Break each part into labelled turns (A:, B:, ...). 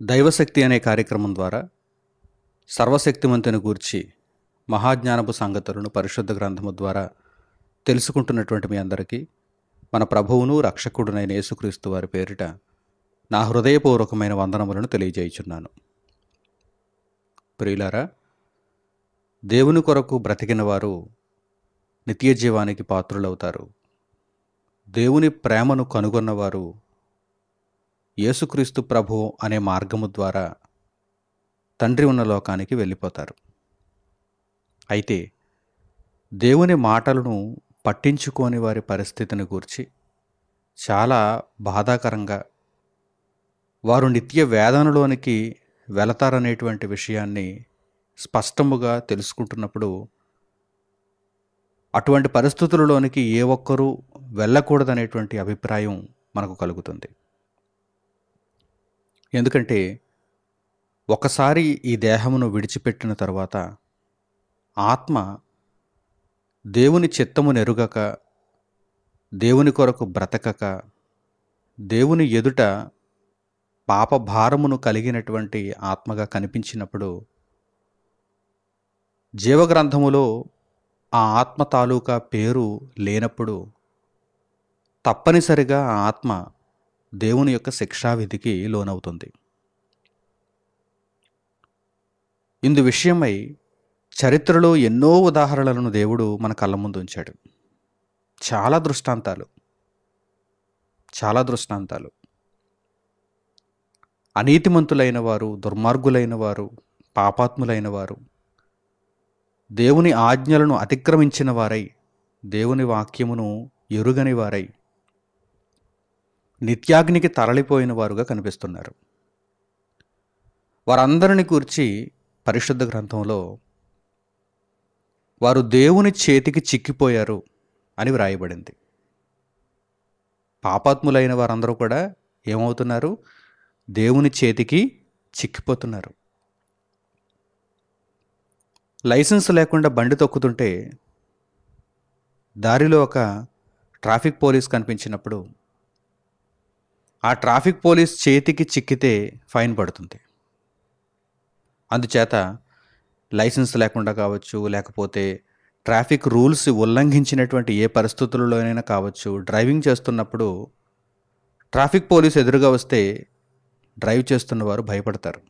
A: దైవశక్తి అనే కార్యక్రమం ద్వారా సర్వశక్తిమంతుని గూర్చి మహాజ్ఞానపు సంగతులను పరిశుద్ధ గ్రంథము ద్వారా తెలుసుకుంటున్నటువంటి మీ అందరికీ మన ప్రభువును రక్షకుడునైన యేసుక్రీస్తు వారి పేరిట నా హృదయపూర్వకమైన వందనములను తెలియజేయుచున్నాను. ప్రియులారా, దేవుని కొరకు బ్రతికిన వారు నిత్య జీవానికి పాత్రులవుతారు. దేవుని ప్రేమను కనుగొన్నవారు యేసుక్రీస్తు ప్రభు అనే మార్గము ద్వారా తండ్రి ఉన్న లోకానికి వెళ్ళిపోతారు. అయితే దేవుని మాటలను పట్టించుకోని వారి పరిస్థితిని గూర్చి చాలా బాధాకరంగా వారు నిత్య వేదనలోనికి వెళతారనేటువంటి విషయాన్ని స్పష్టముగా తెలుసుకుంటున్నప్పుడు అటువంటి పరిస్థితులలోనికి ఏ ఒక్కరూ వెళ్ళకూడదనేటువంటి అభిప్రాయం మనకు కలుగుతుంది. ఎందుకంటే ఒకసారి ఈ దేహమును విడిచిపెట్టిన తర్వాత ఆత్మ దేవుని చిత్తమును ఎరుగక, దేవుని కొరకు బ్రతకక, దేవుని ఎదుట పాప భారమును కలిగినటువంటి ఆత్మగా కనిపించినప్పుడు జీవగ్రంథములో ఆ ఆత్మ తాలూకా పేరు లేనప్పుడు తప్పనిసరిగా ఆ ఆత్మ దేవుని యొక్క శిక్షావిధికి లోనవుతుంది. ఇందు విషయమై చరిత్రలో ఎన్నో ఉదాహరణలను దేవుడు మన కళ్ళ ముందు ఉంచాడు. చాలా దృష్టాంతాలు. అనీతిమంతులైన వారు, దుర్మార్గులైన వారు, పాపాత్ములైన వారు, దేవుని ఆజ్ఞలను అతిక్రమించిన వారై, దేవుని వాక్యమును ఎరుగని వారై నిత్యాగ్నికి తరలిపోయిన వారుగా కనిపిస్తున్నారు. వారందరిని గూర్చి పరిశుద్ధ గ్రంథంలో వారు దేవుని చేతికి చిక్కిపోయారు అని వ్రాయబడింది. పాపాత్ములైన వారందరూ కూడా ఏమవుతున్నారు? దేవుని చేతికి చిక్కిపోతున్నారు. లైసెన్స్ లేకుండా బండి తొక్కుతుంటే దారిలో ఒక ట్రాఫిక్ పోలీస్ కనిపించినప్పుడు ఆ ట్రాఫిక్ పోలీస్ చేతికి చిక్కితే ఫైన్ పడుతుంది. అందుచేత లైసెన్స్ లేకుండా కావచ్చు, లేకపోతే ట్రాఫిక్ రూల్స్ ఉల్లంఘించినటువంటి ఏ పరిస్థితుల్లోనైనా కావచ్చు, డ్రైవింగ్ చేస్తున్నప్పుడు ట్రాఫిక్ పోలీస్ ఎదురుగా వస్తే డ్రైవ్ చేస్తున్న వారు భయపడతారు.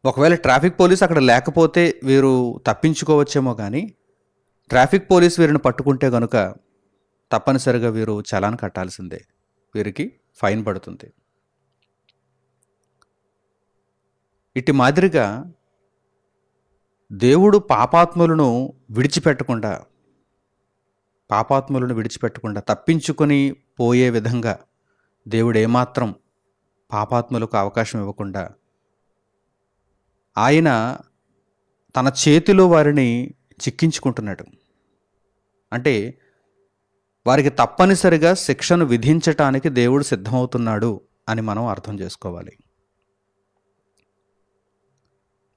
A: ఒకవేళ ట్రాఫిక్ పోలీస్ అక్కడ లేకపోతే వీరు తప్పించుకోవచ్చేమో కానీ ట్రాఫిక్ పోలీస్ వీరిని పట్టుకుంటే కనుక తప్పనిసరిగా వీరు చలాన్ కట్టాల్సిందే, వీరికి ఫైన్ పడుతుంది. ఇటు మాదిరిగా దేవుడు పాపాత్ములను విడిచిపెట్టకుండా తప్పించుకొని పోయే విధంగా దేవుడు ఏమాత్రం పాపాత్ములకు అవకాశం ఇవ్వకుండా ఆయన తన చేతిలో వారిని చిక్కించుకుంటున్నాడు. అంటే వారికి తప్పనిసరిగా శిక్షను విధించటానికి దేవుడు సిద్ధమవుతున్నాడు అని మనం అర్థం చేసుకోవాలి.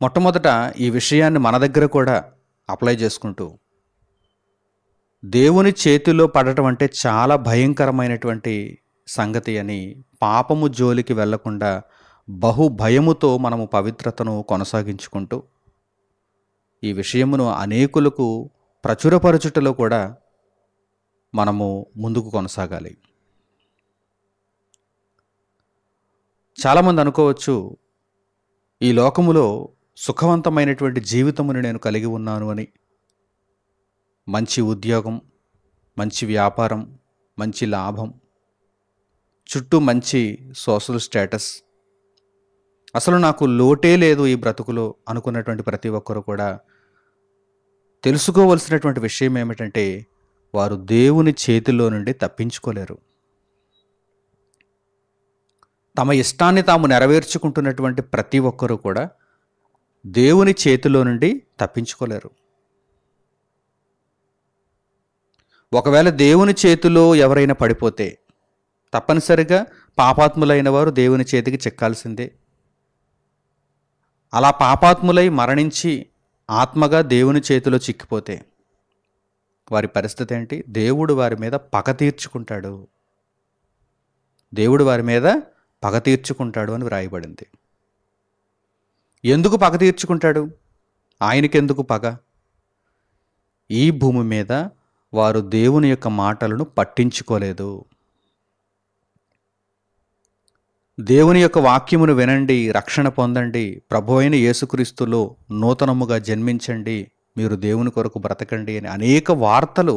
A: మొట్టమొదట ఈ విషయాన్ని మన దగ్గర కూడా అప్లై చేసుకుంటూ, దేవుని చేతిలో పడటం అంటే చాలా భయంకరమైనటువంటి సంగతి అని పాపము జోలికి వెళ్లకుండా బహు భయముతో మనము పవిత్రతను కొనసాగించుకుంటూ ఈ విషయమును అనేకులకు ప్రచురపరచుటలో కూడా మనము ముందుకు కొనసాగాలి. చాలామంది అనుకోవచ్చు, ఈ లోకములో సుఖవంతమైనటువంటి జీవితమును నేను కలిగి ఉన్నాను అని. మంచి ఉద్యోగం, మంచి వ్యాపారం, మంచి లాభం, చుట్టూ మంచి సోషల్ స్టేటస్, అసలు నాకు లోటే లేదు ఈ బ్రతుకులో అనుకున్నటువంటి ప్రతి ఒక్కరు కూడా తెలుసుకోవలసినటువంటి విషయం ఏమిటంటే వారు దేవుని చేతిలో నుండి తప్పించుకోలేరు. తమ ఇష్టాన్ని తాము నెరవేర్చుకుంటున్నటువంటి ప్రతి ఒక్కరూ కూడా దేవుని చేతిలో నుండి తప్పించుకోలేరు. ఒకవేళ దేవుని చేతిలో ఎవరైనా పడిపోతే తప్పనిసరిగా పాపాత్ములైన వారు దేవుని చేతికి చిక్కాల్సిందే. అలా పాపాత్ములై మరణించి ఆత్మగా దేవుని చేతిలో చిక్కిపోతే వారి పరిస్థితి ఏంటి? దేవుడు వారి మీద పగ తీర్చుకుంటాడు. దేవుడు వారి మీద పగ తీర్చుకుంటాడు అని వ్రాయబడింది. ఎందుకు పగ తీర్చుకుంటాడు? ఆయనకెందుకు పగ? ఈ భూమి మీద వారు దేవుని యొక్క మాటలను పట్టించుకోలేదు. దేవుని యొక్క వాక్యమును వినండి, రక్షణ పొందండి, ప్రభువైన యేసుక్రీస్తులో నూతనముగా జన్మించండి, మీరు దేవుని కొరకు బ్రతకండి అని అనేక వార్తలు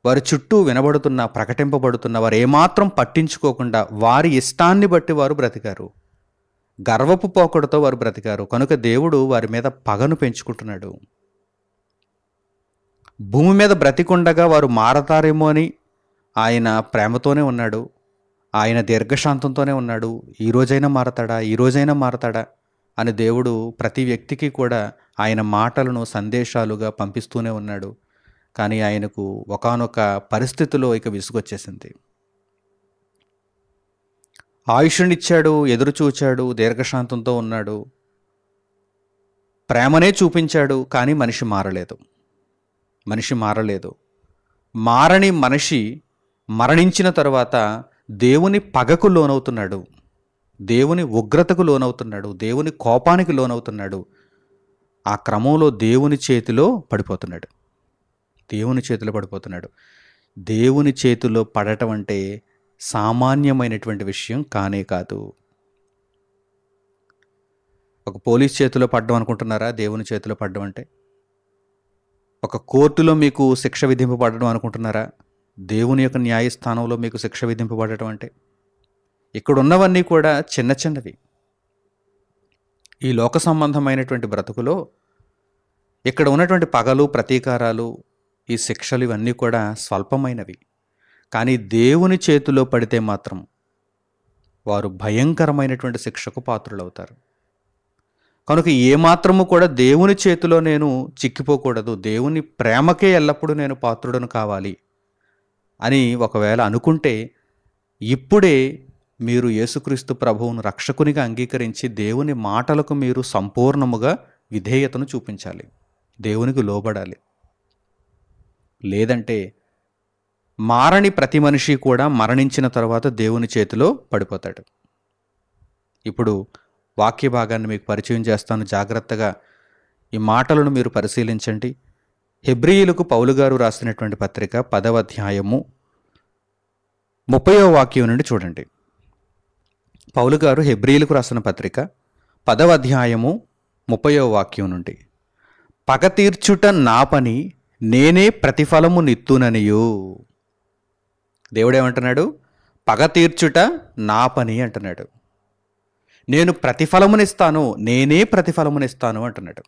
A: వారి చుట్టూ వినబడుతున్నా, ప్రకటింపబడుతున్న వారు ఏమాత్రం పట్టించుకోకుండా వారి ఇష్టాన్ని బట్టి వారు బ్రతికారు. గర్వపు పోకడతో వారు బ్రతికారు. కనుక దేవుడు వారి మీద పగను పెంచుకుంటున్నాడు. భూమి మీద బ్రతికుండగా వారు మారతారేమో అని ఆయన ప్రేమతోనే ఉన్నాడు. ఆయన దీర్ఘశాంతంతోనే ఉన్నాడు. ఈ రోజైనా మారతాడా అని దేవుడు ప్రతి వ్యక్తికి కూడా ఆయన మాటలను సందేశాలుగా పంపిస్తూనే ఉన్నాడు. కానీ ఆయనకు ఒకానొక పరిస్థితిలో ఇక విసుగొచ్చేసింది. ఆయుష్నిచ్చాడు, ఎదురు చూచాడు, దీర్ఘశాంతంతో ఉన్నాడు, ప్రేమనే చూపించాడు. కానీ మనిషి మారలేదు. మారని మనిషి మరణించిన తరువాత దేవుని పగకు లోనవుతున్నాడు, దేవుని ఉగ్రతకు లోనవుతున్నాడు, దేవుని కోపానికి లోనవుతున్నాడు. ఆ క్రమంలో దేవుని చేతిలో పడిపోతున్నాడు. దేవుని చేతిలో పడటం అంటే సామాన్యమైనటువంటి విషయం కానే కాదు. ఒక పోలీస్ చేతిలో పడ్డం అనుకుంటున్నారా దేవుని చేతిలో పడ్డం అంటే? ఒక కోర్టులో మీకు శిక్ష విధింపబడడం అనుకుంటున్నారా దేవుని యొక్క న్యాయస్థానంలో మీకు శిక్ష విధింపబడటం అంటే? ఇక్కడ ఉన్నవన్నీ కూడా చిన్న చిన్నవి. ఈ లోక సంబంధమైనటువంటి బ్రతుకులో ఇక్కడ ఉన్నటువంటి పగలు, ప్రతీకారాలు, ఈ శిక్షలు ఇవన్నీ కూడా స్వల్పమైనవి. కానీ దేవుని చేతిలో పడితే మాత్రం వారు భయంకరమైనటువంటి శిక్షకు పాత్రులవుతారు. కనుక ఏమాత్రము కూడా దేవుని చేతిలో నేను చిక్కిపోకూడదు, దేవుని ప్రేమకే ఎల్లప్పుడూ నేను పాత్రుడను కావాలి అని ఒకవేళ అనుకుంటే ఇప్పుడే మీరు యేసుక్రీస్తు ప్రభువును రక్షకునిగా అంగీకరించి దేవుని మాటలకు మీరు సంపూర్ణముగా విధేయతను చూపించాలి, దేవునికి లోబడాలి. లేదంటే మారని ప్రతి మనిషి కూడా మరణించిన తర్వాత దేవుని చేతిలో పడిపోతాడు. ఇప్పుడు వాక్య భాగాన్ని మీకు పరిచయం చేస్తాను. జాగ్రత్తగా ఈ మాటలను మీరు పరిశీలించండి. హెబ్రీయులకు పౌలు గారు రాసినటువంటి పత్రిక 10వ అధ్యాయము 30వ వాక్యం నుండి చూడండి. పౌలు గారు హెబ్రీయులకు రాసిన పత్రిక 10వ అధ్యాయము 30వ వాక్యం నుండి, పగ తీర్చుట నా పని, నేనే ప్రతిఫలము నిత్తుననియు. దేవుడేమంటున్నాడు? పగ తీర్చుట నా పని అంటున్నాడు. నేను ప్రతిఫలమునిస్తాను, నేనే ప్రతిఫలమునిస్తాను అంటున్నాడు.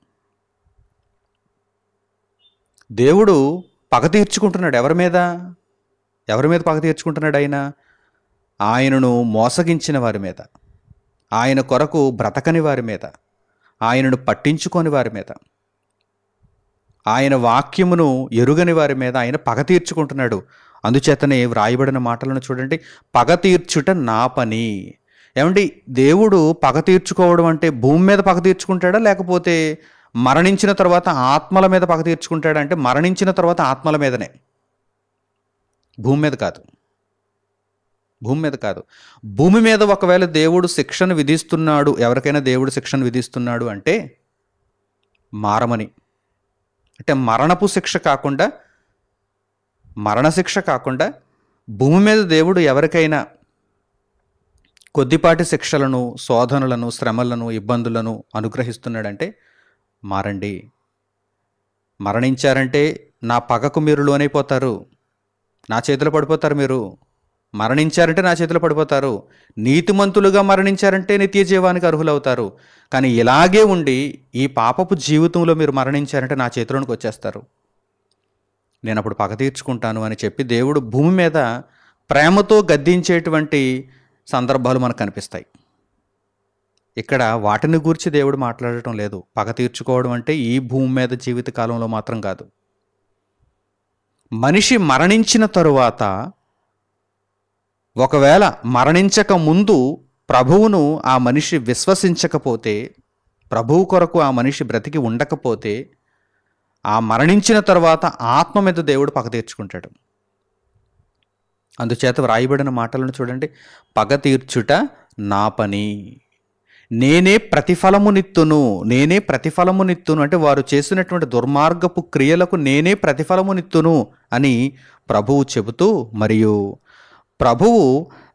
A: దేవుడు పగ తీర్చుకుంటున్నాడు. ఎవరి మీద పగ తీర్చుకుంటున్నాడు? ఆయనను మోసగించిన వారి మీద, ఆయన కొరకు బ్రతకని వారి మీద, ఆయనను పట్టించుకోని వారి మీద, ఆయన వాక్యమును ఎరుగని వారి మీద ఆయన పగ తీర్చుకుంటున్నాడు. అందుచేతనే వ్రాయబడిన మాటలను చూడండి. పగ తీర్చుట నా పని. ఏమండి, దేవుడు పగ తీర్చుకోవడం అంటే భూమి మీద పగ తీర్చుకుంటాడా, లేకపోతే మరణించిన తర్వాత ఆత్మల మీద పగ తీర్చుకుంటాడా? అంటే మరణించిన తర్వాత ఆత్మల మీదనే, భూమి మీద కాదు. భూమి మీద ఒకవేళ దేవుడు శిక్షను విధిస్తున్నాడు, ఎవరికైనా దేవుడు శిక్షను విధిస్తున్నాడు అంటే మారమని, అంటే మరణశిక్ష కాకుండా భూమి మీద దేవుడు ఎవరికైనా కొద్దిపాటి శిక్షలను, శోధనలను, శ్రమలను, ఇబ్బందులను అనుగ్రహిస్తున్నాడంటే మారండి. మరణించారంటే నా పగకు మీరు లోనైపోతారు, నా చేతిలో పడిపోతారు. మీరు మరణించారంటే నా చేతిలో పడిపోతారు. నీతిమంతులుగా మరణించారంటే నిత్య జీవానికి అర్హులవుతారు. కానీ ఇలాగే ఉండి ఈ పాపపు జీవితంలో మీరు మరణించారంటే నా చేతిలోనికి వచ్చేస్తారు, నేను అప్పుడు పగ తీర్చుకుంటాను అని చెప్పి దేవుడు భూమి మీద ప్రేమతో గద్దించేటువంటి సందర్భాలు మనకు కనిపిస్తాయి. ఇక్కడ వాటిని గూర్చి దేవుడు మాట్లాడటం లేదు. పగ తీర్చుకోవడం అంటే ఈ భూమి మీద జీవిత కాలంలో మాత్రం కాదు. మనిషి మరణించిన తరువాత, ఒకవేళ మరణించక ముందు ప్రభువును ఆ మనిషి విశ్వసించకపోతే, ప్రభువు కొరకు ఆ మనిషి బ్రతికి ఉండకపోతే, ఆ మరణించిన తర్వాత ఆత్మ మీద దేవుడు పగ తీర్చుకుంటాడు. అందుచేత వ్రాయబడిన మాటలను చూడండి. పగ తీర్చుట నా పని, నేనే ప్రతిఫలమునిత్తును, నేనే ప్రతిఫలమునిత్తును అంటే వారు చేసినటువంటి దుర్మార్గపు క్రియలకు నేనే ప్రతిఫలమునిత్తును అని ప్రభువు చెబుతూ, మరియు ప్రభువు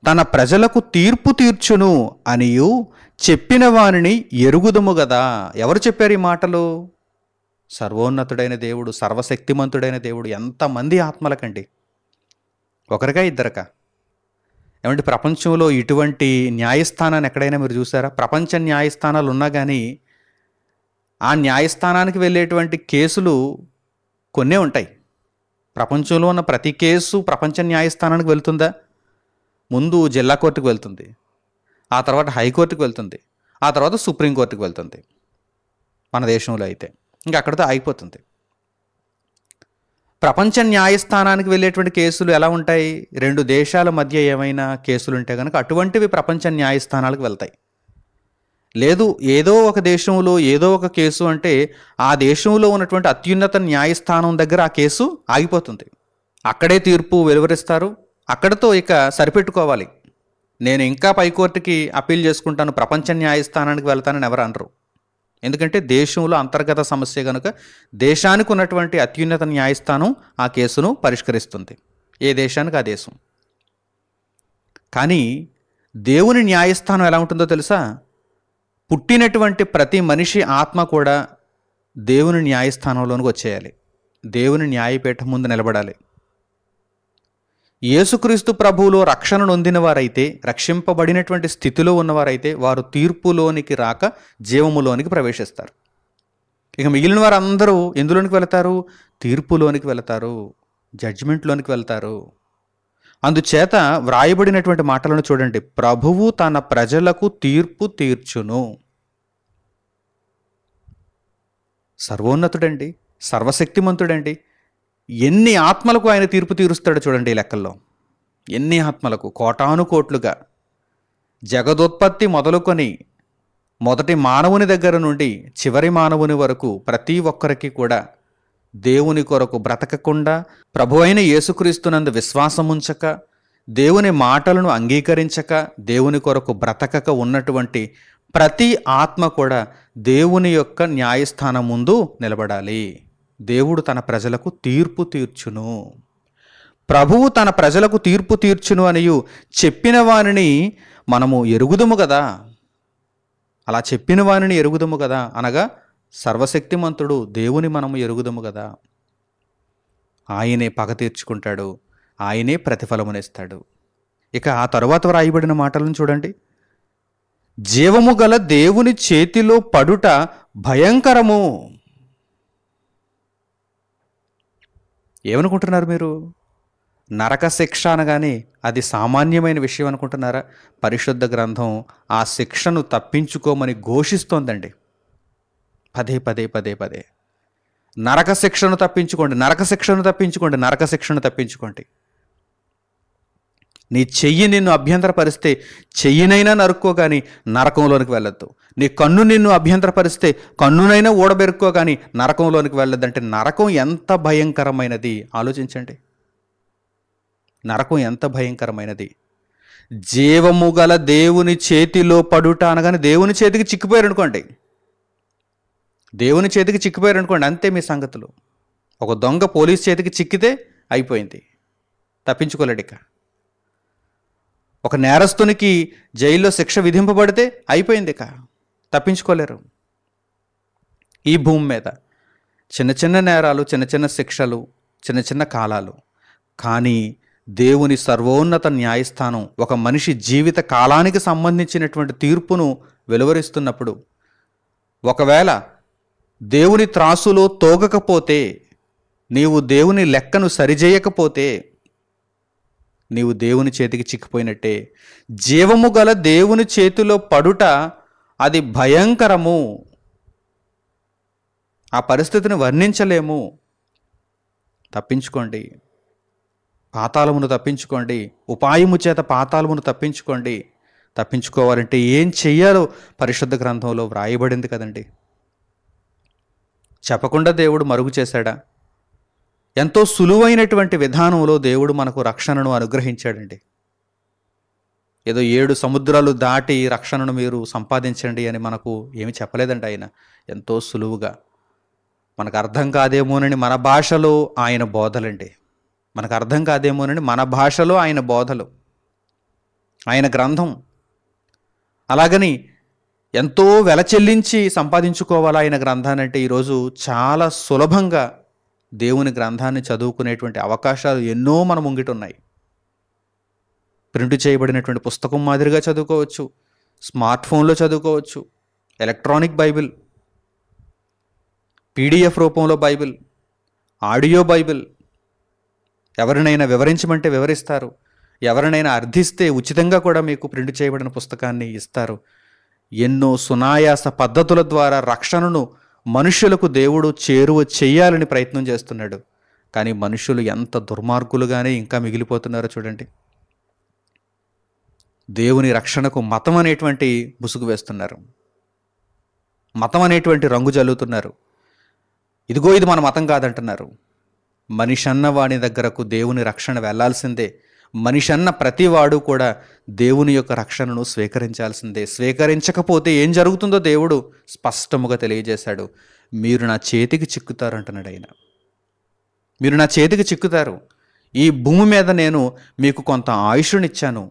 A: తన ప్రజలకు తీర్పు తీర్చును అనియు చెప్పిన వానిని ఎరుగుదుము గదా. ఎవరు చెప్పారు ఈ మాటలు? సర్వోన్నతుడైన దేవుడు, సర్వశక్తిమంతుడైన దేవుడు. ఎంతమంది ఆత్మలకండి? ఒకరిగా ఇద్దరికా? ఏమంటే ప్రపంచంలో ఇటువంటి న్యాయస్థానాన్ని ఎక్కడైనా మీరు చూసారా? ప్రపంచ న్యాయస్థానాలు ఉన్నా కానీ ఆ న్యాయస్థానానికి వెళ్ళేటువంటి కేసులు కొన్నే ఉంటాయి. ప్రపంచంలో ఉన్న ప్రతి కేసు ప్రపంచ న్యాయస్థానానికి వెళ్తుందా? ముందు జిల్లా కోర్టుకు వెళ్తుంది, ఆ తర్వాత హైకోర్టుకు వెళ్తుంది, ఆ తర్వాత సుప్రీంకోర్టుకు వెళ్తుంది. మన దేశంలో అయితే ఇంకా అక్కడితో ఆగిపోతుంది. ప్రపంచ న్యాయస్థానానికి వెళ్ళేటువంటి కేసులు ఎలా ఉంటాయి? రెండు దేశాల మధ్య ఏమైనా కేసులు ఉంటే కనుక అటువంటివి ప్రపంచ న్యాయస్థానాలకు వెళ్తాయి. లేదు ఏదో ఒక దేశంలో ఏదో ఒక కేసు అంటే ఆ దేశంలో ఉన్నటువంటి అత్యున్నత న్యాయస్థానం దగ్గర ఆ కేసు ఆగిపోతుంది. అక్కడే తీర్పు వెలువరిస్తారు, అక్కడితో ఇక సరిపెట్టుకోవాలి. నేను ఇంకా పైకోర్టుకి అప్పీల్ చేసుకుంటాను, ప్రపంచ న్యాయస్థానానికి వెళ్తానని ఎవరు అనరు. ఎందుకంటే దేశంలో అంతర్గత సమస్య కనుక దేశానికి ఉన్నటువంటి అత్యున్నత న్యాయస్థానం ఆ కేసును పరిష్కరిస్తుంది, ఏ దేశానికి ఆ దేశం. కానీ దేవుని న్యాయస్థానం ఎలా ఉంటుందో తెలుసా? పుట్టినటువంటి ప్రతి మనిషి ఆత్మ కూడా దేవుని న్యాయస్థానంలోనికి వచ్చేయాలి, దేవుని న్యాయపీఠం ముందు నిలబడాలి. యేసుక్రీస్తు ప్రభువులో రక్షణ నొందిన వారైతే, రక్షింపబడినటువంటి స్థితిలో ఉన్నవారైతే వారు తీర్పులోనికి రాక జీవములోనికి ప్రవేశిస్తారు. ఇక మిగిలిన వారందరూ ఎందులోనికి వెళతారు? తీర్పులోనికి వెళతారు, జడ్జిమెంట్లోనికి వెళ్తారు. అందుచేత వ్రాయబడినటువంటి మాటలను చూడండి. ప్రభువు తన ప్రజలకు తీర్పు తీర్చును. సర్వోన్నతుడండి, సర్వశక్తిమంతుడండి. ఎన్ని ఆత్మలకు ఆయన తీర్పు తీరుస్తాడో చూడండి ఈ లెక్కల్లో. ఎన్ని ఆత్మలకు? కోటాను కోట్లుగా. జగదోత్పత్తి మొదలుకొని మొదటి మానవుని దగ్గర నుండి చివరి మానవుని వరకు ప్రతి ఒక్కరికి కూడా దేవుని కొరకు బ్రతకకుండా, ప్రభు అయిన యేసుక్రీస్తునందు విశ్వాసముంచక, దేవుని మాటలను అంగీకరించక, దేవుని కొరకు బ్రతకక ఉన్నటువంటి ప్రతి ఆత్మ కూడా దేవుని యొక్క న్యాయస్థానం ముందు నిలబడాలి. దేవుడు తన ప్రజలకు తీర్పు తీర్చును. ప్రభువు తన ప్రజలకు తీర్పు తీర్చును అనియు చెప్పిన వానిని మనము ఎరుగుదుము కదా. అలా చెప్పిన వానిని ఎరుగుదుము కదా అనగా సర్వశక్తిమంతుడు దేవుని మనము ఎరుగుదుము కదా. ఆయనే పగ తీర్చుకుంటాడు, ఆయనే ప్రతిఫలమునిస్తాడు. ఇక ఆ తరువాత వ్రాయబడిన మాటలను చూడండి. జీవము గల దేవుని చేతిలో పడుట భయంకరము. ఏమనుకుంటున్నారు మీరు? నరక శిక్ష అనగానే అది సామాన్యమైన విషయం అనుకుంటున్నారా? పరిశుద్ధ గ్రంథం ఆ శిక్షను తప్పించుకోమని ఘోషిస్తోందండి. పదే పదే పదే పదే నరక శిక్షను తప్పించుకోండి, నరక శిక్షను తప్పించుకోండి, నరక శిక్షను తప్పించుకోండి. నీ చెయ్యి నిన్ను అభ్యంతరపరిస్తే చెయ్యినైనా నరుక్కో కానీ నరకంలోనికి వెళ్ళొద్దు. నీ కన్ను నిన్ను అభ్యంతరపరిస్తే కన్నునైనా ఊడబెరుక్కో కానీ నరకంలోనికి వెళ్ళొద్దంటే నరకం ఎంత భయంకరమైనది ఆలోచించండి. నరకం ఎంత భయంకరమైనది. జీవము గల దేవుని చేతిలో పడుట అనగానే దేవుని చేతికి చిక్కిపోయారు అనుకోండి, దేవుని చేతికి చిక్కిపోయారు అనుకోండి, అంతే మీ సంగతులు. ఒక దొంగ పోలీస్ చేతికి చిక్కితే అయిపోయింది, తప్పించుకోలేడు. ఇక ఒక నేరస్తునికి జైల్లో శిక్ష విధింపబడితే అయిపోయింది, ఇక తప్పించుకోలేరు. ఈ భూమి మీద చిన్న చిన్న నేరాలు, చిన్న చిన్న శిక్షలు, చిన్న చిన్న కాలాలు. కానీ దేవుని సర్వోన్నత న్యాయస్థానం ఒక మనిషి జీవిత కాలానికి సంబంధించినటువంటి తీర్పును వెలువరిస్తున్నప్పుడు, ఒకవేళ దేవుని త్రాసులో తోగకపోతే, నీవు దేవుని లెక్కను సరిచేయకపోతే నీవు దేవుని చేతికి చిక్కిపోయినట్టే. జీవము గల దేవుని చేతిలో పడుట అది భయంకరము. ఆ పరిస్థితిని వర్ణించలేము. తప్పించుకోండి, పాతాళమును తప్పించుకోండి, ఉపాయము చేత పాతాళమును తప్పించుకోండి. తప్పించుకోవాలంటే ఏం చెయ్యాలో పరిశుద్ధ గ్రంథంలో వ్రాయబడింది కదండి. చెప్పకుండా దేవుడు మరుగు చేశాడా? ఎంతో సులువైనటువంటి విధానంలో దేవుడు మనకు రక్షణను అనుగ్రహించాడండి. ఏదో 7 సముద్రాలు దాటి రక్షణను మీరు సంపాదించండి అని మనకు ఏమి చెప్పలేదండి ఆయన. ఎంతో సులువుగా మనకు అర్థం కాదేమోనని మన భాషలో ఆయన బోధలండి. మనకు అర్థం కాదేమోనని మన భాషలో ఆయన బోధలు, ఆయన గ్రంథం. అలాగని ఎంతో వెల చెల్లించి సంపాదించుకోవాలా ఆయన గ్రంథాన్ని అంటే ఈరోజు చాలా సులభంగా దేవుని గ్రంథాన్ని చదువుకునేటువంటి అవకాశాలు ఎన్నో మన ముంగిట ఉన్నాయి. ప్రింట్ చేయబడినటువంటి పుస్తకం మాదిరిగా చదువుకోవచ్చు, స్మార్ట్ ఫోన్లో చదువుకోవచ్చు, ఎలక్ట్రానిక్ బైబిల్, పీడిఎఫ్ రూపంలో బైబిల్, ఆడియో బైబిల్. ఎవరినైనా వివరించమంటే వివరిస్తారు, ఎవరినైనా అర్థిస్తే ఉచితంగా కూడా మీకు ప్రింట్ చేయబడిన పుస్తకాన్ని ఇస్తారు. ఎన్నో సునాయాస పద్ధతుల ద్వారా రక్షణను మనుషులకు దేవుడు చేరువ చేయాలని ప్రయత్నం చేస్తున్నాడు. కానీ మనుషులు ఎంత దుర్మార్గులుగానే ఇంకా మిగిలిపోతున్నారో చూడండి. దేవుని రక్షణకు మతం అనేటువంటి ముసుగు వేస్తున్నారు, మతం అనేటువంటి రంగు జల్లుతున్నారు. ఇదిగో ఇది మన మతం కాదంటున్నారు. మనిషి అన్న వాడి దగ్గరకు దేవుని రక్షణ వెళ్లాల్సిందే. మనిషి అన్న ప్రతివాడు కూడా దేవుని యొక్క రక్షణను స్వీకరించాల్సిందే. స్వీకరించకపోతే ఏం జరుగుతుందో దేవుడు స్పష్టముగా తెలియజేశాడు. మీరు నా చేతికి చిక్కుతారు అంటున్నాడు ఆయన. మీరు నా చేతికి చిక్కుతారు. ఈ భూమి మీద నేను మీకు కొంత ఆయుష్నిచ్చాను,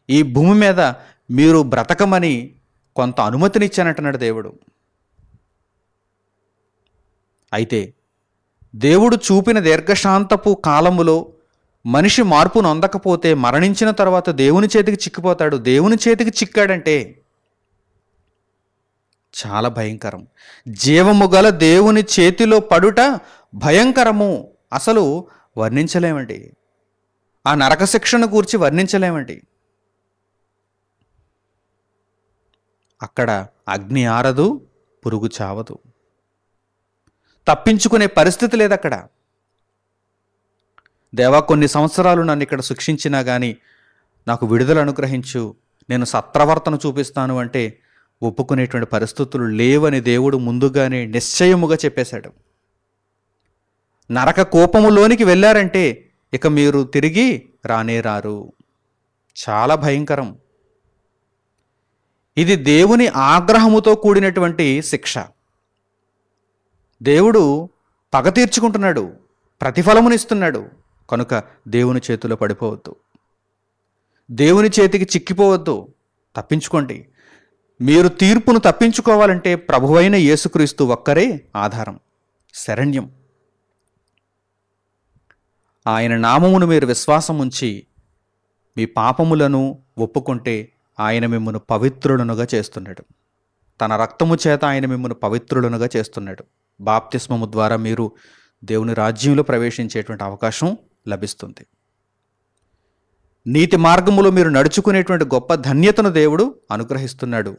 A: ఈ భూమి మీద మీరు బ్రతకమని కొంత అనుమతినిచ్చానంటున్నాడు దేవుడు. అయితే దేవుడు చూపిన దీర్ఘశాంతపు కాలములో మనిషి మార్పు నొందకపోతే మరణించిన తర్వాత దేవుని చేతికి చిక్కిపోతాడు. దేవుని చేతికి చిక్కాడంటే చాలా భయంకరం. జీవము గల దేవుని చేతిలో పడుట భయంకరము. అసలు వర్ణించలేమండి. ఆ నరక శిక్షను గూర్చి వర్ణించలేమండి. అక్కడ అగ్ని ఆరదు, పురుగు చావదు, తప్పించుకునే పరిస్థితి లేదు అక్కడ. దేవా, కొన్ని సంవత్సరాలు నన్ను ఇక్కడ శిక్షించినా కానీ నాకు విడుదల అనుగ్రహించు, నేను సత్ప్రవర్తన చూపిస్తాను అంటే ఒప్పుకునేటువంటి పరిస్థితులు లేవని దేవుడు ముందుగానే నిశ్చయముగా చెప్పేశాడు. నరక కోపములోనికి వెళ్ళారంటే ఇక మీరు తిరిగి రానే రారు. చాలా భయంకరం. ఇది దేవుని ఆగ్రహముతో కూడినటువంటి శిక్ష. దేవుడు పగ తీర్చుకుంటున్నాడు, ప్రతిఫలమునిస్తున్నాడు. కనుక దేవుని చేతిలో పడిపోవద్దు, దేవుని చేతికి చిక్కిపోవద్దు, తప్పించుకోండి. మీరు తీర్పును తప్పించుకోవాలంటే ప్రభువైన యేసుక్రీస్తు ఒక్కరే ఆధారం, శరణ్యం. ఆయన నామమును మీరు విశ్వాసం ఉంచి మీ పాపములను ఒప్పుకుంటే ఆయన మిమ్మల్ని పవిత్రులనుగా చేస్తున్నాడు. తన రక్తము చేత ఆయన మిమ్మల్ని పవిత్రులనుగా చేస్తున్నాడు. బాప్తిస్మము ద్వారా మీరు దేవుని రాజ్యంలో ప్రవేశించేటువంటి అవకాశం లభిస్తుంది. నీతి మార్గములో మీరు నడుచుకునేటువంటి గొప్ప ధన్యతను దేవుడు అనుగ్రహిస్తున్నాడు.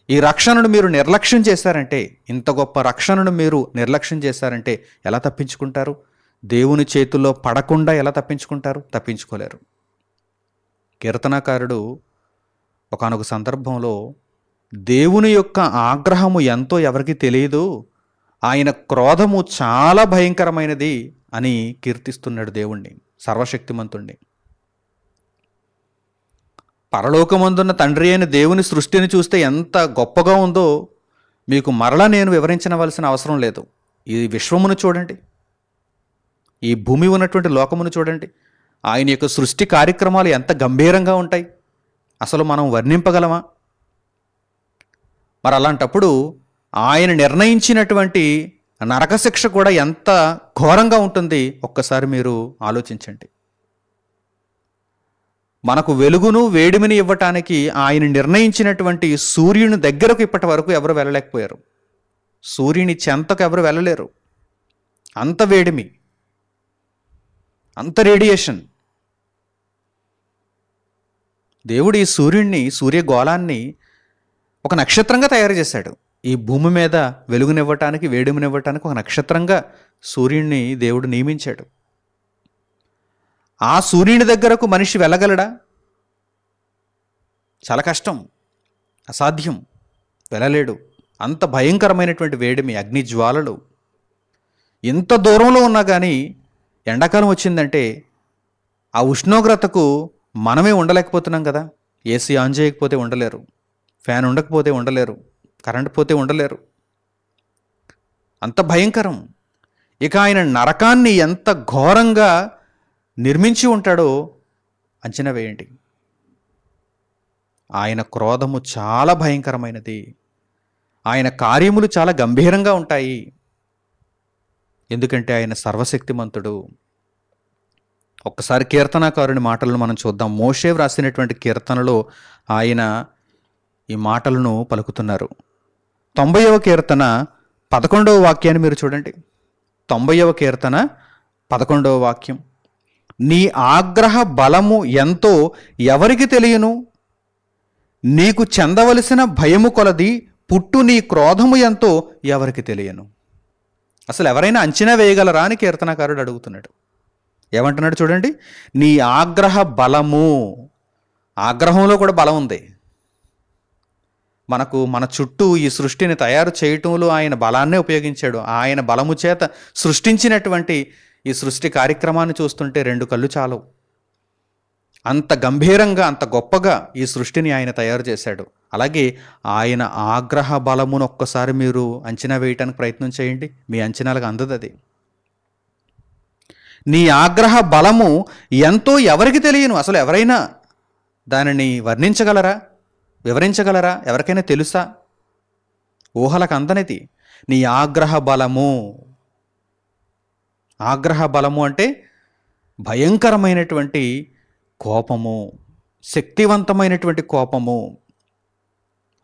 A: ఈ రక్షణను మీరు నిర్లక్ష్యం చేశారంటే, ఇంత గొప్ప రక్షణను మీరు నిర్లక్ష్యం చేశారంటే ఎలా తప్పించుకుంటారు? దేవుని చేతుల్లో పడకుండా ఎలా తప్పించుకుంటారు? తప్పించుకోలేరు. కీర్తనాకారుడు ఒకానొక సందర్భంలో దేవుని యొక్క ఆగ్రహము ఎంతో ఎవరికి తెలియదు, ఆయన క్రోధము చాలా భయంకరమైనది అని కీర్తిస్తున్నాడు దేవుణ్ణి, సర్వశక్తిమంతుణ్ణి. పరలోకమందున్న తండ్రి అయిన దేవుని సృష్టిని చూస్తే ఎంత గొప్పగా ఉందో మీకు మరలా నేను వివరించవలసిన అవసరం లేదు. ఈ విశ్వమును చూడండి, ఈ భూమి ఉన్నటువంటి లోకమును చూడండి, ఆయన యొక్క సృష్టి కార్యక్రమాలు ఎంత గంభీరంగా ఉంటాయి, అసలు మనం వర్ణింపగలమా? మరి అలాంటప్పుడు ఆయన నిర్ణయించినటువంటి నరకశిక్ష కూడా ఎంత ఘోరంగా ఉంటుంది ఒక్కసారి మీరు ఆలోచించండి. మనకు వెలుగును వేడిమిని ఇవ్వటానికి ఆయన నిర్ణయించినటువంటి సూర్యుని దగ్గరకు ఇప్పటి వరకు ఎవరు వెళ్ళలేకపోయారు. సూర్యుని చెంతకు ఎవరు వెళ్ళలేరు. అంత వేడిమి, అంత రేడియేషన్. దేవుడు ఈ సూర్యుడిని, సూర్యగోళాన్ని ఒక నక్షత్రంగా తయారు చేశాడు. ఈ భూమి మీద వెలుగునివ్వటానికి, వేడిమినివ్వటానికి ఒక నక్షత్రంగా సూర్యుడిని దేవుడు నియమించాడు. ఆ సూర్యుని దగ్గరకు మనిషి వెళ్ళగలడా? చాలా కష్టం, అసాధ్యం, వెళ్ళలేడు. అంత భయంకరమైనటువంటి వేడిమి, అగ్ని జ్వాలలు. ఇంత దూరంలో ఉన్నా కానీ ఎండాకాలం వచ్చిందంటే ఆ ఉష్ణోగ్రతకు మనమే ఉండలేకపోతున్నాం కదా. ఏసీ ఆన్ చేయకపోతే ఉండలేరు, ఫ్యాన్ ఉండకపోతే ఉండలేరు, కరెంట్ పోతే ఉండలేరు. అంత భయంకరం. ఇక ఆయన నరకాన్ని ఎంత ఘోరంగా నిర్మించి ఉంటాడో అంచనా వేయండి. ఆయన క్రోధము చాలా భయంకరమైనది. ఆయన కార్యములు చాలా గంభీరంగా ఉంటాయి. ఎందుకంటే ఆయన సర్వశక్తిమంతుడు. ఒక్కసారి కీర్తనాకారుని మాటలను మనం చూద్దాం. మోషే వ్రాసినటువంటి కీర్తనలో ఆయన ఈ మాటలను పలుకుతున్నారు. 90వ కీర్తన 11వ వాక్యాన్ని మీరు చూడండి. 90వ కీర్తన 11వ వాక్యం. నీ ఆగ్రహ బలము ఎంతో ఎవరికి తెలియను, నీకు చెందవలసిన భయము కొలది పుట్టు నీ క్రోధము ఎంతో ఎవరికి తెలియను. అసలు ఎవరైనా అంచనా వేయగలరా అని కీర్తనాకారుడు అడుగుతున్నాడు. ఏమంటున్నాడు చూడండి. నీ ఆగ్రహ బలము. ఆగ్రహంలో కూడా బలం ఉంది. మన చుట్టూ ఈ సృష్టిని తయారు చేయటంలో ఆయన బలాన్నే ఉపయోగించాడు. ఆయన బలము చేత సృష్టించినటువంటి ఈ సృష్టి కార్యక్రమాన్ని చూస్తుంటే 2 కళ్ళు చాలవు. అంత గంభీరంగా, అంత గొప్పగా ఈ సృష్టిని ఆయన తయారు చేశాడు. అలాగే ఆయన ఆగ్రహ బలమును ఒక్కసారి మీరు అంచనా వేయటానికి ప్రయత్నం చేయండి. మీ అంచనాలకు అందదు అది. నీ ఆగ్రహ బలము ఎంతో ఎవరికి తెలియను. అసలు ఎవరైనా దానిని వర్ణించగలరా, వివరించగలరా? ఎవరికైనా తెలుసా? ఊహలకు అందనిది. నీ ఆగ్రహ బలము. ఆగ్రహ బలము అంటే భయంకరమైనటువంటి కోపము, శక్తివంతమైనటువంటి కోపము.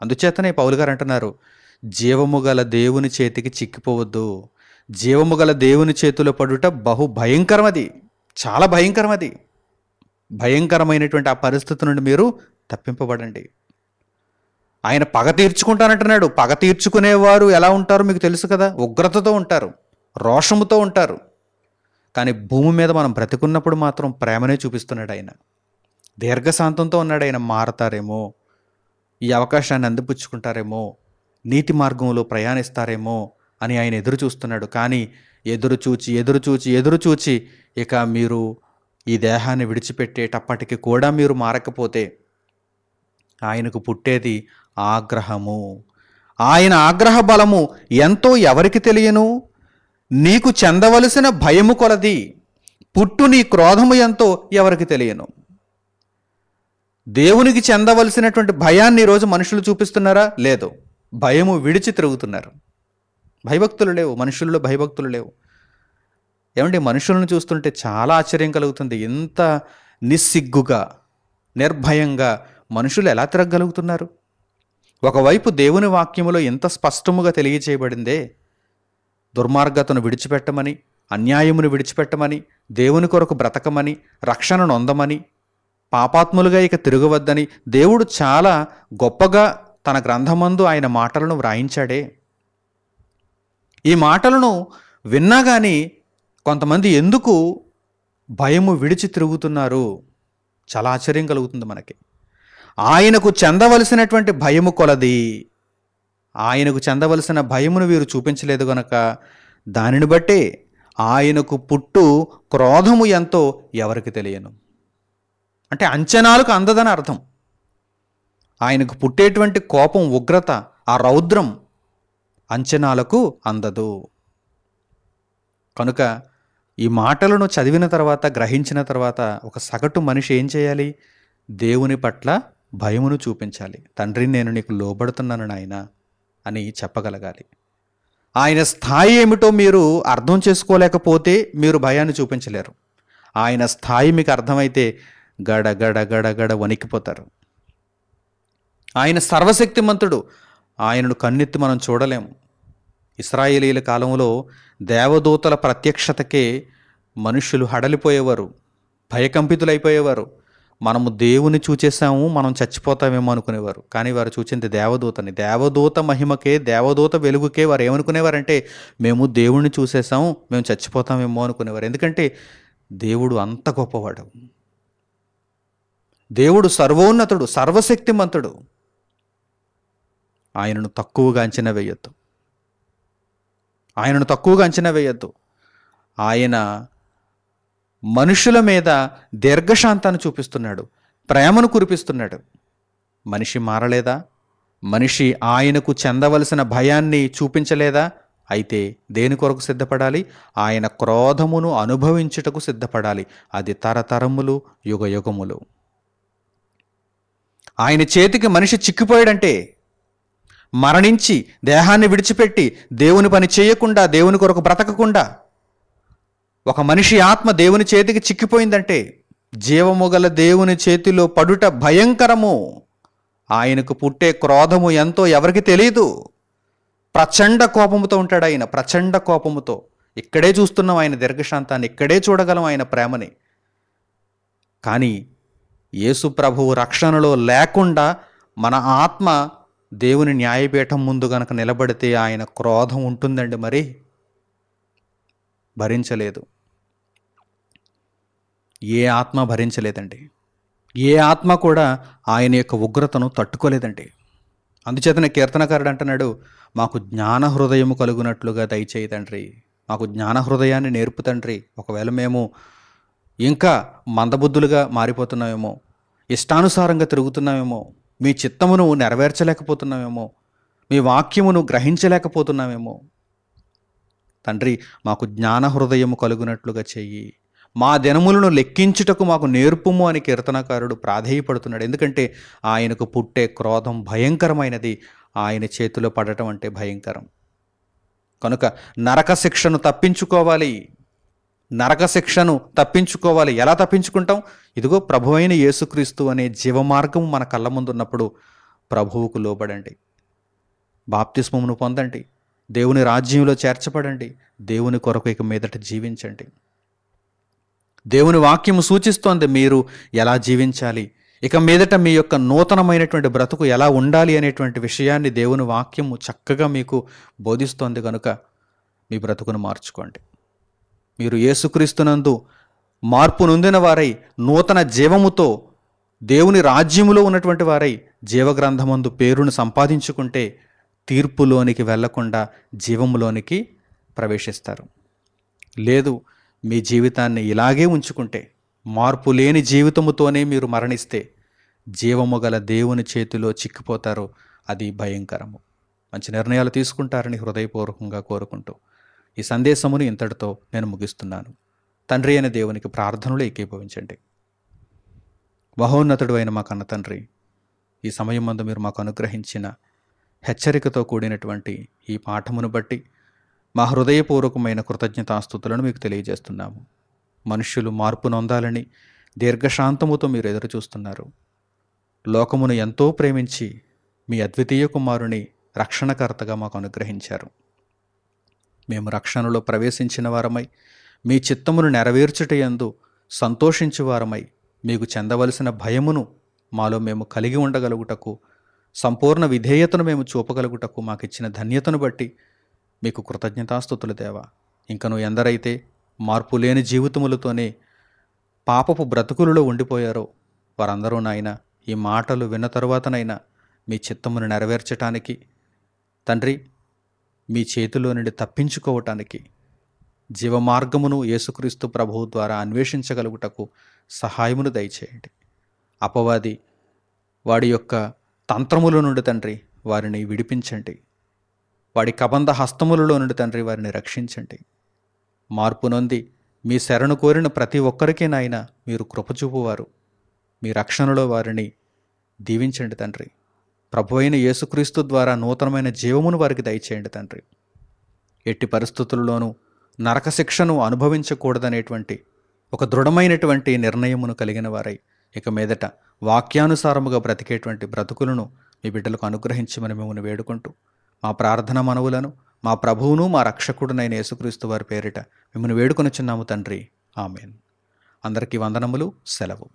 A: అందుచేతనే పౌలు గారు అంటున్నారు, జీవము గల దేవుని చేతికి చిక్కిపోవద్దు. జీవము గల దేవుని చేతిలో పడుట బహు భయంకరమది, చాలా భయంకరమది. భయంకరమైనటువంటి ఆ పరిస్థితి నుండి మీరు తప్పింపబడండి. ఆయన పగ తీర్చుకుంటానంటున్నాడు. పగ తీర్చుకునేవారు ఎలా ఉంటారో మీకు తెలుసు కదా. ఉగ్రతతో ఉంటారు, రోషముతో ఉంటారు. కానీ భూమి మీద మనం బ్రతికున్నప్పుడు మాత్రం ప్రేమనే చూపిస్తున్నాడు ఆయన. దీర్ఘశాంతంతో ఉన్నాడు ఆయన. మారతారేమో, ఈ అవకాశాన్ని అందిపుచ్చుకుంటారేమో, నీతి మార్గంలో ప్రయాణిస్తారేమో అని ఆయన ఎదురు చూస్తున్నాడు. కానీ ఎదురు చూచి ఇక మీరు ఈ దేహాన్ని విడిచిపెట్టేటప్పటికి కూడా మీరు మారకపోతే ఆయనకు పుట్టేది ఆగ్రహము. ఆయన ఆగ్రహ బలము ఎంతో ఎవరికి తెలియను, నీకు చెందవలసిన భయము కొలది పుట్టు నీ క్రోధము ఎంతో ఎవరికి తెలియను. దేవునికి చెందవలసినటువంటి భయాన్ని ఈరోజు మనుషులు చూపిస్తున్నారా? లేదు. భయము విడిచి తిరుగుతున్నారు. భయభక్తులు లేవు, మనుషుల్లో భయభక్తులు లేవు. ఏమంటే మనుషులను చూస్తుంటే చాలా ఆశ్చర్యం కలుగుతుంది. ఎంత నిస్సిగ్గుగా, నిర్భయంగా మనుషులు ఎలా తిరగలుగుతున్నారు? ఒకవైపు దేవుని వాక్యములో ఎంత స్పష్టముగా తెలియచేయబడిందే, దుర్మార్గతను విడిచిపెట్టమని, అన్యాయమును విడిచిపెట్టమని, దేవుని కొరకు బ్రతకమని, రక్షణ నొందమని, పాపాత్ములుగా ఇక తిరగవద్దని దేవుడు చాలా గొప్పగా తన గ్రంథమందు ఆయన మాటలను వ్రాయించాడే. ఈ మాటలను విన్నా కానీ కొంతమంది ఎందుకు భయము విడిచి తిరుగుతున్నారు? చాలా ఆశ్చర్యం కలుగుతుంది మనకి. ఆయనకు చెందవలసినటువంటి భయము కొలది, ఆయనకు చెందవలసిన భయమును వీరు చూపించలేదు గనక దానిని బట్టే ఆయనకు పుట్టు క్రోధము ఎంతో ఎవరికి తెలియను. అంటే అంచనాలకు అందదని అర్థం. ఆయనకు పుట్టేటువంటి కోపం, ఉగ్రత, ఆ రౌద్రం అంచనాలకు అందదు. కనుక ఈ మాటలను చదివిన తర్వాత, గ్రహించిన తర్వాత ఒక సగటు మనిషి ఏం చేయాలి? దేవుని పట్ల భయమును చూపించాలి. తండ్రి, నేను నీకు లోబడుతున్నాను నాయనా అని చెప్పగలగాలి. ఆయన స్థాయి ఏమిటో మీరు అర్థం చేసుకోలేకపోతే మీరు భయాన్ని చూపించలేరు. ఆయన స్థాయి మీకు అర్థమైతే గడ గడ గడ గడ వణికిపోతారు. ఆయన సర్వశక్తిమంతుడు. ఆయనను కన్నెత్తి మనం చూడలేము. ఇశ్రాయేలీల కాలంలో దేవదూతల ప్రత్యక్షతకే మనుషులు హడలిపోయేవారు, భయకంపితులైపోయేవారు. మనము దేవుని చూచేసాము, మనం చచ్చిపోతామేమో అనుకునేవారు. కానీ వారు చూచింది దేవదూతని. దేవదూత మహిమకే, దేవదూత వెలుగుకే వారు ఏమనుకునేవారంటే, మేము దేవుణ్ణి చూసేసాము, మేము చచ్చిపోతామేమో అనుకునేవారు. ఎందుకంటే దేవుడు అంత గొప్పవాడు. దేవుడు సర్వోన్నతుడు, సర్వశక్తిమంతుడు. ఆయనను తక్కువగా అంచనా వేయొద్దు. ఆయనను తక్కువగా అంచనా వేయొద్దు. ఆయన మనుషుల మీద దీర్ఘశాంతాన్ని చూపిస్తున్నాడు, ప్రేమను కురిపిస్తున్నాడు. మనిషి మారలేదా? మనిషి ఆయనకు చెందవలసిన భయాన్ని చూపించలేదా? అయితే దేని కొరకు సిద్ధపడాలి? ఆయన క్రోధమును అనుభవించుటకు సిద్ధపడాలి. అది తరతరములు, యుగయుగములు. ఆయన చేతికి మనిషి చిక్కిపోయాడంటే, మరణించి దేహాన్ని విడిచిపెట్టి దేవుని పని చేయకుండా, దేవుని కొరకు బ్రతకకుండా ఒక మనిషి ఆత్మ దేవుని చేతికి చిక్కిపోయిందంటే, జీవము గల దేవుని చేతిలో పడుట భయంకరము. ఆయనకు పుట్టే క్రోధము ఎంతో ఎవరికి తెలియదు. ప్రచండ కోపముతో ఉంటాడు ఆయన, ప్రచండ కోపముతో. ఇక్కడే చూస్తున్నాం ఆయన దీర్ఘశాంతాన్ని, ఇక్కడే చూడగలం ఆయన ప్రేమని. కానీ యేసు ప్రభువు రక్షణలో లేకుండా మన ఆత్మ దేవుని న్యాయపీఠం ముందు గనక నిలబడితే ఆయన క్రోధం ఉంటుందండి. మరి భరించలేదు. ఏ ఆత్మ భరించలేదండి. ఏ ఆత్మ కూడా ఆయన యొక్క ఉగ్రతను తట్టుకోలేదండి. అందుచేతనే కీర్తనకారుడు అంటున్నాడు, మాకు జ్ఞాన హృదయము కలుగునట్లుగా దయచేయి తండ్రి, మాకు జ్ఞాన హృదయాన్ని నేర్పు తండ్రి. ఒకవేళ మేము ఇంకా మందబుద్ధులుగా మారిపోతున్నామేమో, ఇష్టానుసారంగా తిరుగుతున్నామేమో, మీ చిత్తమును నెరవేర్చలేకపోతున్నామేమో, మీ వాక్యమును గ్రహించలేకపోతున్నామేమో, తండ్రి మాకు జ్ఞాన హృదయము కలుగునట్లుగా చెయ్యి, మా దినములను లెక్కించుటకు మాకు నేర్పుము అని కీర్తనకారుడు ప్రాధేయపడుతున్నాడు. ఎందుకంటే ఆయనకు పుట్టే క్రోధం భయంకరమైనది. ఆయన చేతిలో పడటం అంటే భయంకరం. కనుక నరక శిక్షను తప్పించుకోవాలి. నరక శిక్షను తప్పించుకోవాలి. ఎలా తప్పించుకుంటాం? ఇదిగో ప్రభువైన యేసుక్రీస్తు అనే జీవమార్గం మన కళ్ళ ముందు ఉన్నప్పుడు ప్రభువుకు లోబడండి, బాప్తిస్మమును పొందండి, దేవుని రాజ్యంలో చేర్చబడండి, దేవుని కొరకు ఇక మీదట జీవించండి. దేవుని వాక్యము సూచిస్తోంది మీరు ఎలా జీవించాలి, ఇక మీదట మీ యొక్క నూతనమైనటువంటి బ్రతుకు ఎలా ఉండాలి అనేటువంటి విషయాన్ని దేవుని వాక్యము చక్కగా మీకు బోధిస్తోంది. కనుక మీ బ్రతుకును మార్చుకోండి. మీరు యేసుక్రీస్తునందు మార్పు నొందిన వారై నూతన జీవముతో దేవుని రాజ్యములో ఉన్నటువంటి వారై జీవగ్రంథమందు పేరును సంపాదించుకుంటే తీర్పులోనికి వెళ్లకుండా జీవములోనికి ప్రవేశిస్తారు. లేదు, మీ జీవితాన్ని ఇలాగే ఉంచుకుంటే, మార్పు లేని జీవితముతోనే మీరు మరణిస్తే జీవము గల దేవుని చేతిలో చిక్కిపోతారు. అది భయంకరము. మంచి నిర్ణయాలు తీసుకుంటారని హృదయపూర్వకంగా కోరుకుంటూ ఈ సందేశమును ఇంతటితో నేను ముగిస్తున్నాను. తండ్రి అయిన దేవునికి ప్రార్థనలు ఏకీభవించండి. మహోన్నతుడు అయిన మా కన్న తండ్రి, ఈ సమయం ముందు మీరు మాకు అనుగ్రహించిన హెచ్చరికతో కూడినటువంటి ఈ పాఠమును బట్టి మా హృదయపూర్వకమైన కృతజ్ఞతాస్తుతులను మీకు తెలియజేస్తున్నాము. మనుష్యులు మార్పు నొందాలని దీర్ఘశాంతముతో మీరు ఎదురు చూస్తున్నారు. లోకమును ఎంతో ప్రేమించి మీ అద్వితీయ కుమారుని రక్షణకర్తగా మాకు అనుగ్రహించారు. మేము రక్షణలో ప్రవేశించిన వారమై మీ చిత్తమును నెరవేర్చుటయందు సంతోషించు వారమై మీకు చెందవలసిన భయమును మాలో మేము కలిగి ఉండగలుగుటకు, సంపూర్ణ విధేయతను మేము చూపగలుగుటకు మాకిచ్చిన ధన్యతను బట్టి మీకు కృతజ్ఞతాస్తుతులు దేవా. ఇంకను ఎందరైతే మార్పు లేని జీవితములతోనే పాపపు బ్రతుకులలో ఉండిపోయారో వారందరూ నాయన ఈ మాటలు విన్న తరువాతనైనా మీ చిత్తమును నెరవేర్చటానికి తండ్రి, మీ చేతిలో నుండి తప్పించుకోవటానికి జీవమార్గమును యేసుక్రీస్తు ప్రభువు ద్వారా అన్వేషించగలుగుటకు సహాయమును దయచేయండి. అపవాది వాడి యొక్క తంత్రముల నుండి తండ్రి వారిని విడిపించండి. వాడి కబంధ హస్తములలో నుండి తండ్రి వారిని రక్షించండి. మార్పు నొంది మీ శరణు కోరిన ప్రతి ఒక్కరికి నాయన మీరు కృపచూపువారు. మీ రక్షణలో వారిని దీవించండి తండ్రి. ప్రభువైన యేసుక్రీస్తు ద్వారా నూతనమైన జీవమును వారికి దయచేయండి తండ్రి. ఎట్టి పరిస్థితుల్లోనూ నరక శిక్షను అనుభవించకూడదనేటువంటి ఒక దృఢమైనటువంటి నిర్ణయమును కలిగిన వారై ఇక మీదట వాక్యానుసారముగా బ్రతికేటువంటి బ్రతుకులను మీ బిడ్డలకు అనుగ్రహించమని మిమ్మల్ని వేడుకుంటూ మా ప్రార్థన మనవులను మా ప్రభువును మా రక్షకుడునైన యేసుక్రీస్తు వారి పేరిట మిమ్మల్ని వేడుకొనుచున్నాము తండ్రి. ఆమేన్. అందరికీ వందనములు. సెలవు.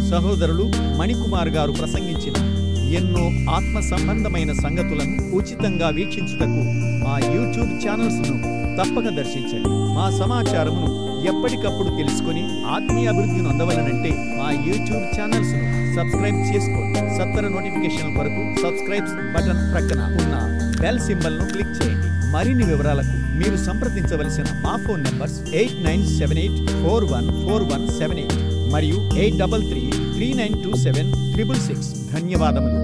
B: సహోదరులు మణికుమార్ గారు ప్రసంగించిన ఎన్నో ఆత్మ సంబంధమైన సంగతులను ఉచితంగా వీక్షించుటకు మా యూట్యూబ్ ఛానల్స్ను తప్పక దర్శించండి. మా సమాచారమును ఎప్పటికప్పుడు తెలుసుకొని ఆత్మీయ అభివృద్ధిని అందవలనంటే మా యూట్యూబ్ ఛానల్స్ను సబ్స్క్రైబ్ చేసుకోండి. సత్వర నోటిఫికేషన్ కొరకు సబ్స్క్రైబ్ బటన్ ప్రక్కన ఉన్న బెల్ సింబల్ను క్లిక్ చేయండి. మరిన్ని వివరాలకు మీరు సంప్రదించవలసిన మా ఫోన్ నంబర్స్ 8978414178 మరియు 8333927666. ధన్యవాదములు.